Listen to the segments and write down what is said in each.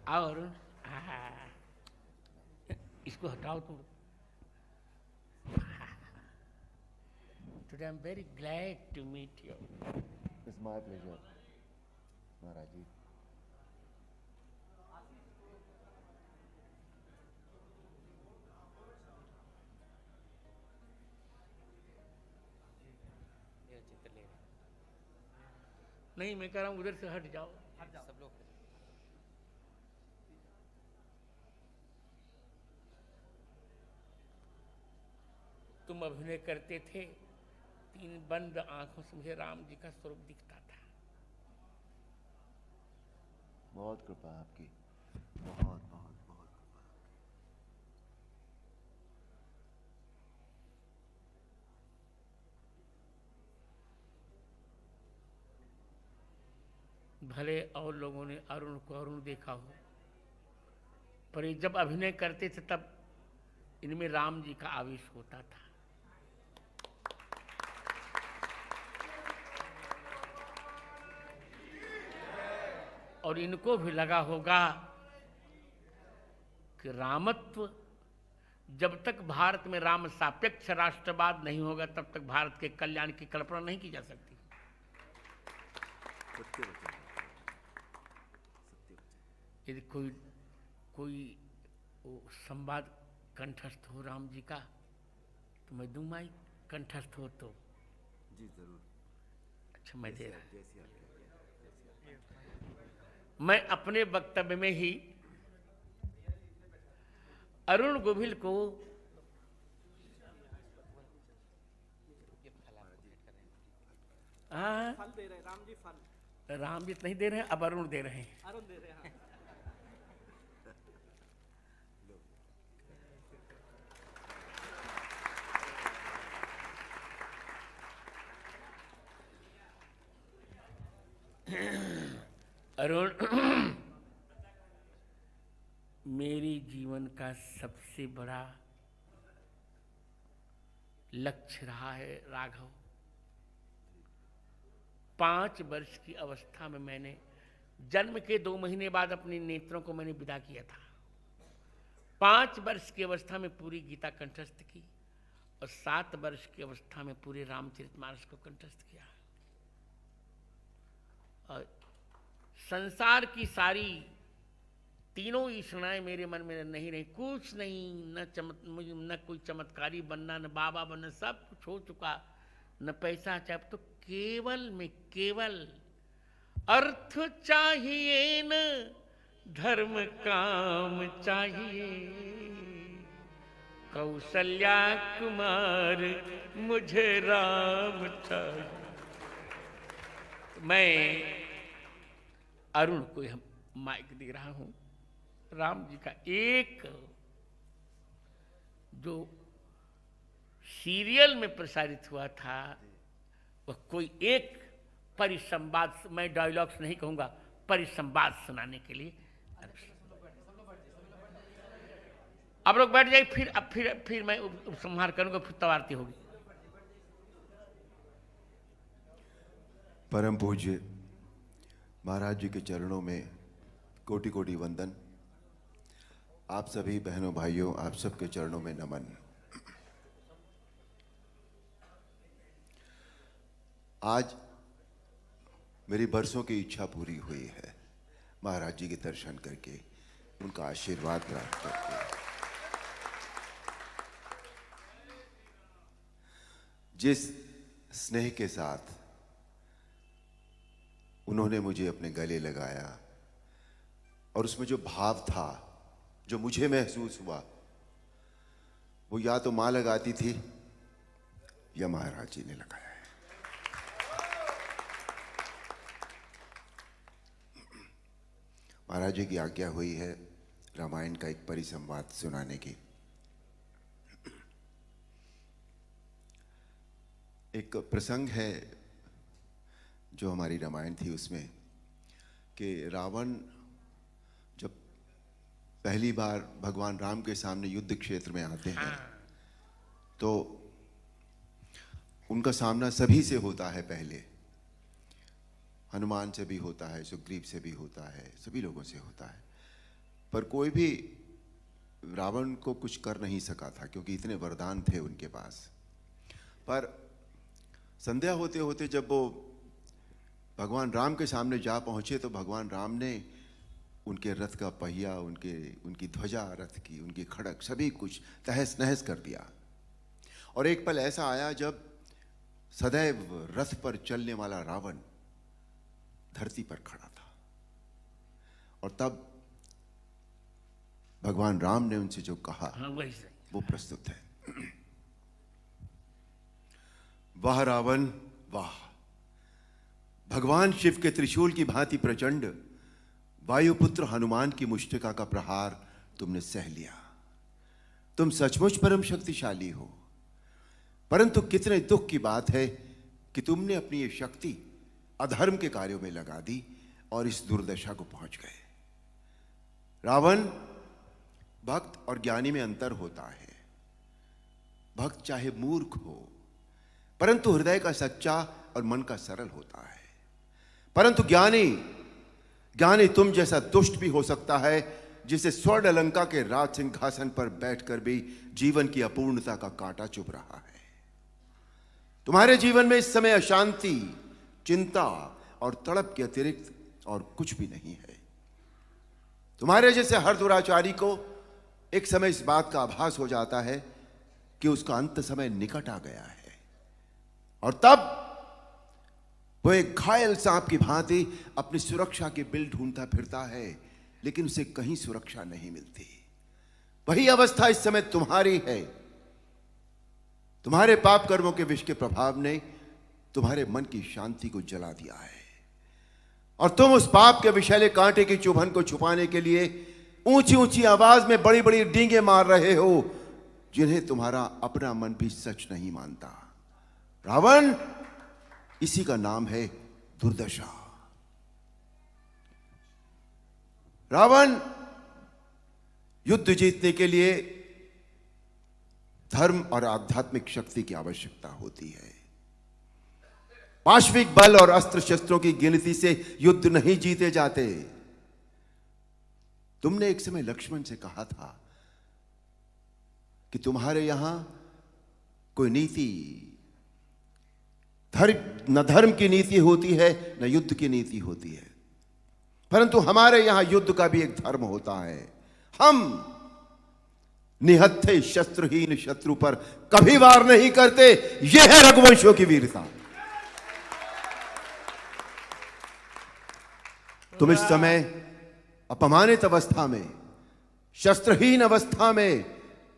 और इसको हटाओ तुम। Today I'm very glad to meet you. It's my pleasure, महाराज जी। नहीं, मैं कह रहा हूँ उधर से हट जाओ। सब लोग तुम अभिनय करते थे, 3 बंद आंखों से मुझे राम जी का स्वरूप दिखता था। बहुत कृपा आपकी, बहुत बहुत बहुत कृपा। भले और लोगों ने अरुण को अरुण देखा हो, पर ये जब अभिनय करते थे तब इनमें राम जी का आवेश होता था। और इनको भी लगा होगा कि रामत्व, जब तक भारत में राम सापेक्ष राष्ट्रवाद नहीं होगा तब तक भारत के कल्याण की कल्पना नहीं की जा सकती। सत्य वचन, यदि कोई वो संवाद कंठस्थ हो राम जी का तो मैं दूं माई, कंठस्थ हो तो। जी जरूर। अच्छा, मैं दे रहा। जैसी आप मैं अपने वक्तव्य में ही अरुण गोविल को फल दे रहे, राम जी फल। राम जी नहीं दे रहे हैं, अब अरुण दे रहे हैं। अरुण दे रहे हैं। अरुण मेरी जीवन का सबसे बड़ा लक्ष्य रहा है राघव। 5 वर्ष की अवस्था में मैंने जन्म के 2 महीने बाद अपने नेत्रों को मैंने विदा किया था। 5 वर्ष की अवस्था में पूरी गीता कंठस्थ की और 7 वर्ष की अवस्था में पूरे रामचरितमानस को कंठस्थ किया। और संसार की सारी तीनों ईषणाएं मेरे मन में नहीं रही। कुछ नहीं, न कोई चमत्कारी बनना, न बाबा बनना, सब कुछ हो चुका। न पैसा चाहिए, तो केवल में केवल अर्थ चाहिए, न धर्म काम चाहिए। कौशल्या कुमार मुझे राम चाहिए। मैं अरुण को हम माइक दे रहा हूं। राम जी का एक जो सीरियल में प्रसारित हुआ था, वह कोई एक परिसंवाद, मैं डायलॉग्स नहीं कहूंगा, परिसंवाद सुनाने के लिए। आप लोग बैठ जाइए, फिर मैं उपसंहार करूंगा, फिर तब आरती होगी। परम पूज्य महाराज जी के चरणों में कोटि कोटि वंदन। आप सभी बहनों भाइयों, आप सबके चरणों में नमन। आज मेरी बरसों की इच्छा पूरी हुई है, महाराज जी के दर्शन करके, उनका आशीर्वाद प्राप्त करके। जिस स्नेह के साथ उन्होंने मुझे अपने गले लगाया और उसमें जो भाव था, जो मुझे महसूस हुआ, वो या तो मां लगाती थी या महाराज जी ने लगाया है। महाराज जी की आज्ञा हुई है रामायण का एक परिसंवाद सुनाने की। एक प्रसंग है जो हमारी रामायण थी उसमें, कि रावण जब पहली बार भगवान राम के सामने युद्ध क्षेत्र में आते हैं तो उनका सामना सभी से होता है। पहले हनुमान से भी होता है, सुग्रीव से भी होता है, सभी लोगों से होता है। पर कोई भी रावण को कुछ कर नहीं सका था, क्योंकि इतने वरदान थे उनके पास। पर संध्या होते होते जब वो भगवान राम के सामने जा पहुंचे तो भगवान राम ने उनके रथ का पहिया, उनकी ध्वजा, रथ की, उनकी खड़क, सभी कुछ तहस नहस कर दिया। और एक पल ऐसा आया जब सदैव रथ पर चलने वाला रावण धरती पर खड़ा था, और तब भगवान राम ने उनसे जो कहा वो प्रस्तुत है। वाह रावण वाह, भगवान शिव के त्रिशूल की भांति प्रचंड वायुपुत्र हनुमान की मुष्टिका का प्रहार तुमने सह लिया। तुम सचमुच परम शक्तिशाली हो, परंतु कितने दुख की बात है कि तुमने अपनी ये शक्ति अधर्म के कार्यों में लगा दी और इस दुर्दशा को पहुंच गए। रावण, भक्त और ज्ञानी में अंतर होता है। भक्त चाहे मूर्ख हो, परंतु हृदय का सच्चा और मन का सरल होता है। परंतु ज्ञानी तुम जैसा दुष्ट भी हो सकता है, जिसे स्वर्ण लंका के राज सिंहासन पर बैठकर भी जीवन की अपूर्णता का कांटा चुभ रहा है। तुम्हारे जीवन में इस समय अशांति, चिंता और तड़प के अतिरिक्त और कुछ भी नहीं है। तुम्हारे जैसे हर दुराचारी को एक समय इस बात का आभास हो जाता है कि उसका अंत समय निकट आ गया है, और तब वो एक घायल सांप की भांति अपनी सुरक्षा के बिल ढूंढता फिरता है, लेकिन उसे कहीं सुरक्षा नहीं मिलती। वही अवस्था इस समय तुम्हारी है। तुम्हारे पाप कर्मों के विष के प्रभाव ने तुम्हारे मन की शांति को जला दिया है, और तुम उस पाप के विषैले कांटे की चुभन को छुपाने के लिए ऊंची ऊंची आवाज में बड़ी बड़ी डींगे मार रहे हो, जिन्हें तुम्हारा अपना मन भी सच नहीं मानता। रावण, इसी का नाम है दुर्दशा। रावण, युद्ध जीतने के लिए धर्म और आध्यात्मिक शक्ति की आवश्यकता होती है। पाशविक बल और अस्त्र शस्त्रों की गिनती से युद्ध नहीं जीते जाते। तुमने एक समय लक्ष्मण से कहा था कि तुम्हारे यहां कोई नीति, न धर्म की नीति होती है, न युद्ध की नीति होती है, परंतु हमारे यहां युद्ध का भी एक धर्म होता है। हम निहत्थे शस्त्रहीन शत्रु पर कभी वार नहीं करते। यह है रघुवंशों की वीरता। तुम इस समय अपमानित अवस्था में, शस्त्रहीन अवस्था में,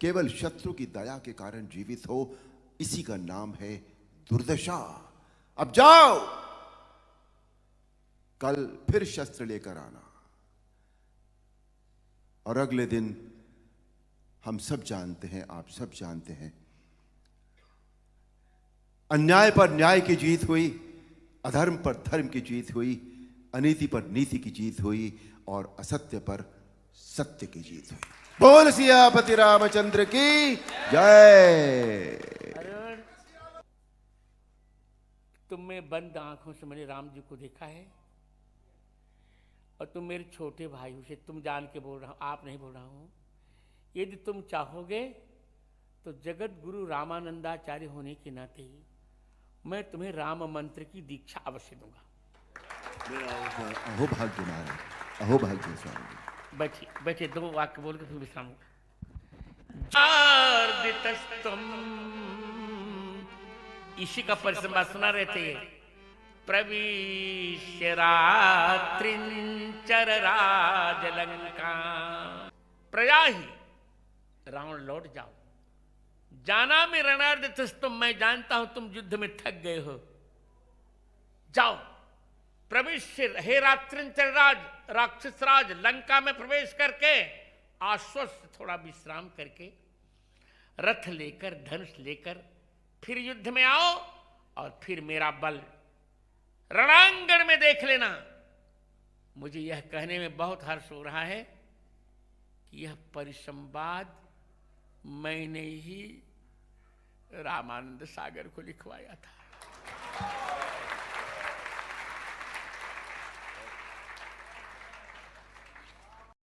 केवल शत्रु की दया के कारण जीवित हो। इसी का नाम है दुर्दशा। अब जाओ, कल फिर शस्त्र लेकर आना, और अगले दिन हम सब जानते हैं, आप सब जानते हैं, अन्याय पर न्याय की जीत हुई, अधर्म पर धर्म की जीत हुई, अनीति पर नीति की जीत हुई, और असत्य पर सत्य की जीत हुई। बोल सियापति रामचंद्र की जय। तुमने बंद आंखों से मैंने राम जी को देखा है, और तुम मेरे छोटे भाई हो, से तुम जान के बोल रहा हूं, आप नहीं बोल रहा हूं। यदि तुम चाहोगे तो जगत गुरु रामानंदाचार्य होने के नाते मैं तुम्हें राम मंत्र की दीक्षा अवश्य दूंगा। अहो भाग्य महाराज, अहो भाग्य स्वामी। बैठिए बैठिए, 2 वाक्य बोल के फिर विश्राम होगा। इसी का परिसंबा सुना रहे थे। प्रविश्य रात्रिंचर राजलंका, प्रया ही रावण लौट जाओ। जाना में रणार्थ तुम, मैं जानता हूं तुम युद्ध में थक गए हो। जाओ, प्रविश्य, हे रात्रिंचर राज, राक्षस राज, लंका में प्रवेश करके आश्वस्त थोड़ा विश्राम करके रथ लेकर, धनुष लेकर फिर युद्ध में आओ, और फिर मेरा बल रणांगण में देख लेना। मुझे यह कहने में बहुत हर्ष हो रहा है कि यह परिसंवाद मैंने ही रामानंद सागर को लिखवाया था।